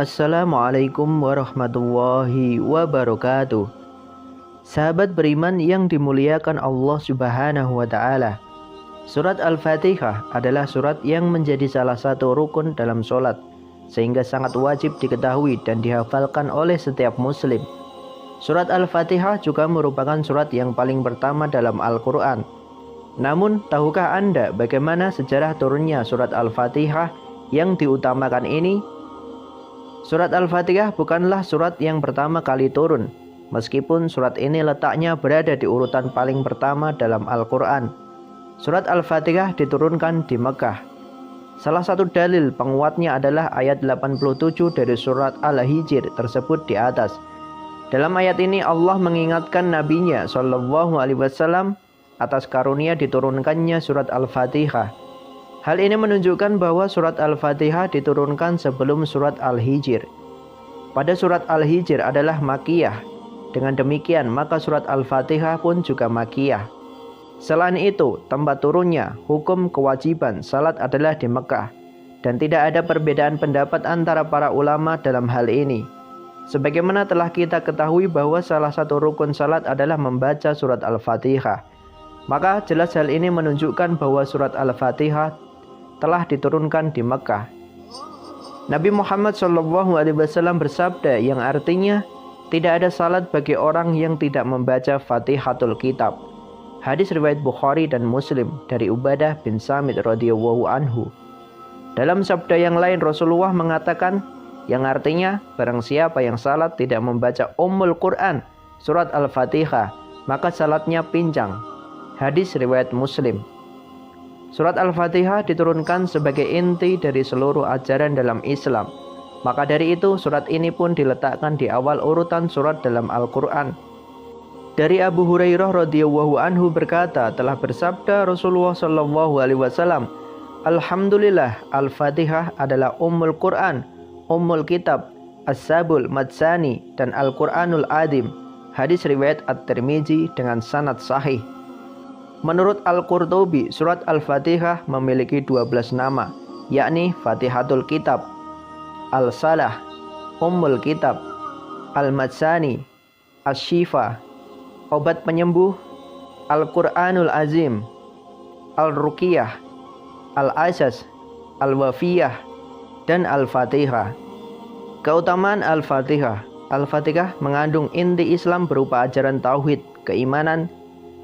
Assalamualaikum warahmatullahi wabarakatuh. Sahabat beriman yang dimuliakan Allah Subhanahu wa taala. Surat Al-Fatihah adalah surat yang menjadi salah satu rukun dalam sholat, sehingga sangat wajib diketahui dan dihafalkan oleh setiap muslim. Surat Al-Fatihah juga merupakan surat yang paling pertama dalam Al-Quran. Namun, tahukah Anda bagaimana sejarah turunnya surat Al-Fatihah yang diutamakan ini? Surat Al-Fatihah bukanlah surat yang pertama kali turun, meskipun surat ini letaknya berada di urutan paling pertama dalam Al-Quran. Surat Al-Fatihah diturunkan di Mekah. Salah satu dalil penguatnya adalah ayat 87 dari surat Al-Hijr tersebut di atas. Dalam ayat ini Allah mengingatkan nabinya Shallallahu Alaihi Wasallam atas karunia diturunkannya surat Al-Fatihah. Hal ini menunjukkan bahwa surat Al-Fatihah diturunkan sebelum surat Al-Hijr. Pada surat Al-Hijr adalah Makkiyah. Dengan demikian, maka surat Al-Fatihah pun juga Makkiyah. Selain itu, tempat turunnya, hukum kewajiban salat adalah di Mekah. Dan tidak ada perbedaan pendapat antara para ulama dalam hal ini. Sebagaimana telah kita ketahui bahwa salah satu rukun salat adalah membaca surat Al-Fatihah. Maka jelas hal ini menunjukkan bahwa surat Al-Fatihah telah diturunkan di Mekah. Nabi Muhammad SAW bersabda yang artinya tidak ada salat bagi orang yang tidak membaca Fatihatul Kitab. Hadis riwayat Bukhari dan Muslim dari Ubadah bin Samit radhiyallahu anhu. Dalam sabda yang lain Rasulullah mengatakan yang artinya barang siapa yang salat tidak membaca Ummul Quran surat Al-Fatihah maka salatnya pincang. Hadis riwayat Muslim. Surat Al-Fatihah diturunkan sebagai inti dari seluruh ajaran dalam Islam. Maka dari itu surat ini pun diletakkan di awal urutan surat dalam Al-Quran. Dari Abu Hurairah radhiyallahu anhu berkata telah bersabda Rasulullah Shallallahu Alaihi Wasallam, Alhamdulillah Al-Fatihah adalah Ummul Quran, Ummul Kitab, As-Sabul Matsani dan Al-Quranul Adim. Hadis riwayat At-Tirmizi dengan sanad sahih. Menurut Al-Qurtubi, surat Al-Fatihah memiliki 12 nama, yakni Fatihatul Kitab, Al-Salah, Ummul Kitab, Al-Matsani, Asy-Syifa, Obat Penyembuh, Al-Quranul Azim, Al-Ruqyah, Al-Asas, Al-Wafiyah, dan Al-Fatihah. Keutamaan Al-Fatihah. Al-Fatihah mengandung inti Islam berupa ajaran tauhid, keimanan,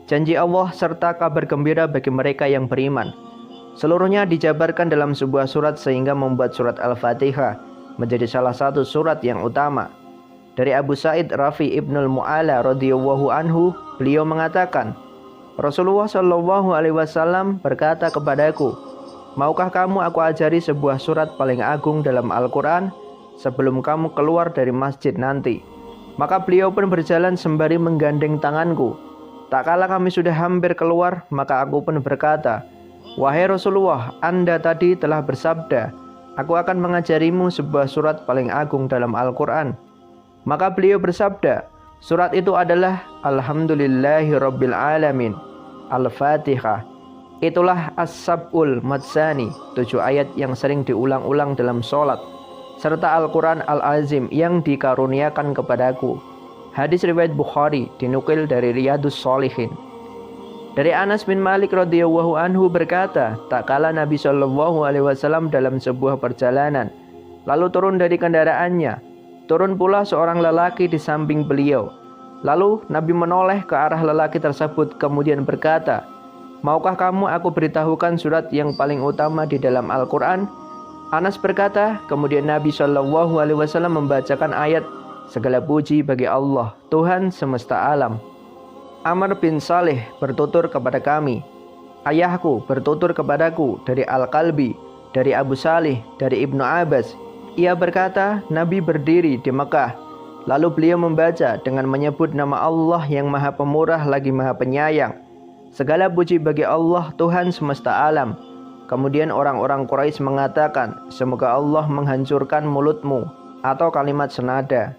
janji Allah serta kabar gembira bagi mereka yang beriman. Seluruhnya dijabarkan dalam sebuah surat sehingga membuat surat Al-Fatihah menjadi salah satu surat yang utama. Dari Abu Sa'id Rafi Ibnul Mu'ala radhiyallahu anhu, beliau mengatakan, Rasulullah Shallallahu Alaihi Wasallam berkata kepadaku, maukah kamu aku ajari sebuah surat paling agung dalam Al-Quran sebelum kamu keluar dari masjid nanti? Maka beliau pun berjalan sembari menggandeng tanganku. Tak kala kami sudah hampir keluar, maka aku pun berkata, wahai Rasulullah, Anda tadi telah bersabda, aku akan mengajarimu sebuah surat paling agung dalam Al-Quran. Maka beliau bersabda, surat itu adalah Alhamdulillahi Rabbil Alamin, Al-Fatihah. Itulah As-Sab'ul Matsani, 7 ayat yang sering diulang-ulang dalam sholat, serta Al-Quran Al-Azim yang dikaruniakan kepadaku. Hadis riwayat Bukhari dinukil dari Riyadus Shalihin. Dari Anas bin Malik radhiyallahu anhu berkata, tak kala Nabi Shallallahu Alaihi Wasallam dalam sebuah perjalanan, lalu turun dari kendaraannya. Turun pula seorang lelaki di samping beliau. Lalu Nabi menoleh ke arah lelaki tersebut kemudian berkata, maukah kamu aku beritahukan surat yang paling utama di dalam Al-Quran? Anas berkata, kemudian Nabi Shallallahu Alaihi Wasallam membacakan ayat, segala puji bagi Allah, Tuhan semesta alam. Amr bin Saleh bertutur kepada kami, ayahku bertutur kepadaku dari Al-Kalbi, dari Abu Salih, dari Ibnu Abbas. Ia berkata, Nabi berdiri di Mekah. Lalu beliau membaca dengan menyebut nama Allah yang maha pemurah lagi maha penyayang. Segala puji bagi Allah, Tuhan semesta alam. Kemudian orang-orang Quraisy mengatakan, semoga Allah menghancurkan mulutmu, atau kalimat senada.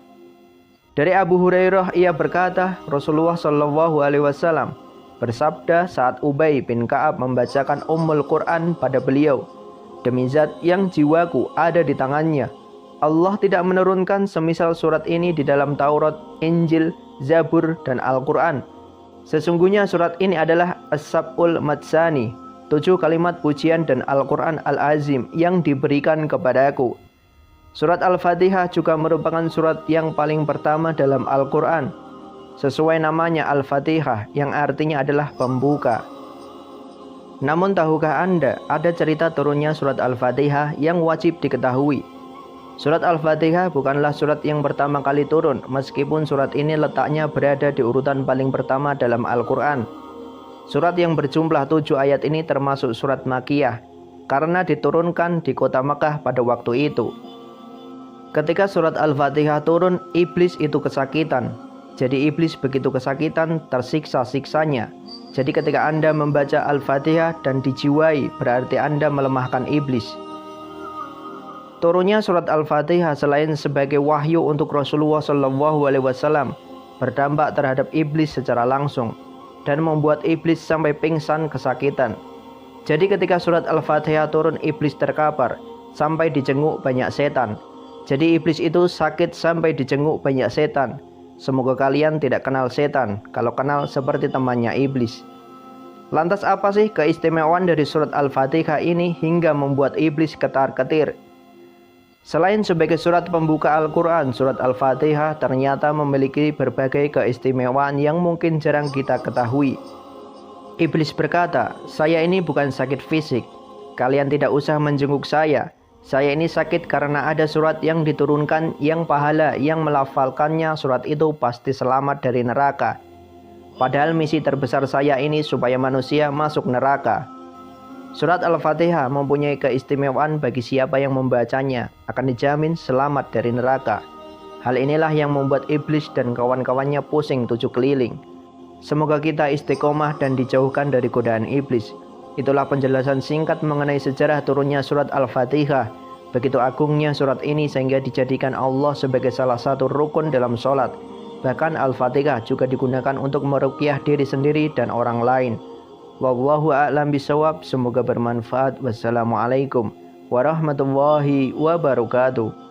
Dari Abu Hurairah ia berkata, Rasulullah Shallallahu Alaihi Wasallam bersabda saat Ubay bin Ka'ab membacakan Ummul Quran pada beliau, demi zat yang jiwaku ada di tangannya, Allah tidak menurunkan semisal surat ini di dalam Taurat, Injil, Zabur, dan Al-Quran. Sesungguhnya surat ini adalah As-Sab'ul Matsani, 7 kalimat pujian dan Al-Quran Al-Azim yang diberikan kepadaku. Surat Al-Fatihah juga merupakan surat yang paling pertama dalam Al-Quran. Sesuai namanya Al-Fatihah yang artinya adalah pembuka. Namun tahukah Anda ada cerita turunnya surat Al-Fatihah yang wajib diketahui? Surat Al-Fatihah bukanlah surat yang pertama kali turun, meskipun surat ini letaknya berada di urutan paling pertama dalam Al-Quran. Surat yang berjumlah 7 ayat ini termasuk surat Makkiyah, karena diturunkan di kota Makkah pada waktu itu. Ketika surat Al-Fatihah turun, iblis itu kesakitan. Jadi iblis begitu kesakitan, tersiksa-siksanya. Jadi ketika Anda membaca Al-Fatihah dan dijiwai, berarti Anda melemahkan iblis. Turunnya surat Al-Fatihah selain sebagai wahyu untuk Rasulullah SAW, berdampak terhadap iblis secara langsung dan membuat iblis sampai pingsan kesakitan. Jadi ketika surat Al-Fatihah turun, iblis terkapar sampai dijenguk banyak setan. Jadi iblis itu sakit sampai dijenguk banyak setan. Semoga kalian tidak kenal setan, kalau kenal seperti temannya iblis. Lantas apa sih keistimewaan dari surat Al-Fatihah ini hingga membuat iblis ketar-ketir? Selain sebagai surat pembuka Al-Quran, surat Al-Fatihah ternyata memiliki berbagai keistimewaan yang mungkin jarang kita ketahui. Iblis berkata, "Saya ini bukan sakit fisik, kalian tidak usah menjenguk saya. Saya ini sakit karena ada surat yang diturunkan yang pahala yang melafalkannya surat itu pasti selamat dari neraka. Padahal misi terbesar saya ini supaya manusia masuk neraka." Surat Al-Fatihah mempunyai keistimewaan bagi siapa yang membacanya akan dijamin selamat dari neraka. Hal inilah yang membuat iblis dan kawan-kawannya pusing 7 keliling. Semoga kita istiqomah dan dijauhkan dari godaan iblis. Itulah penjelasan singkat mengenai sejarah turunnya surat Al-Fatihah. Begitu agungnya surat ini sehingga dijadikan Allah sebagai salah satu rukun dalam sholat. Bahkan Al-Fatihah juga digunakan untuk meruqyah diri sendiri dan orang lain. Wallahu a'lam bishawab. Semoga bermanfaat. Wassalamualaikum warahmatullahi wabarakatuh.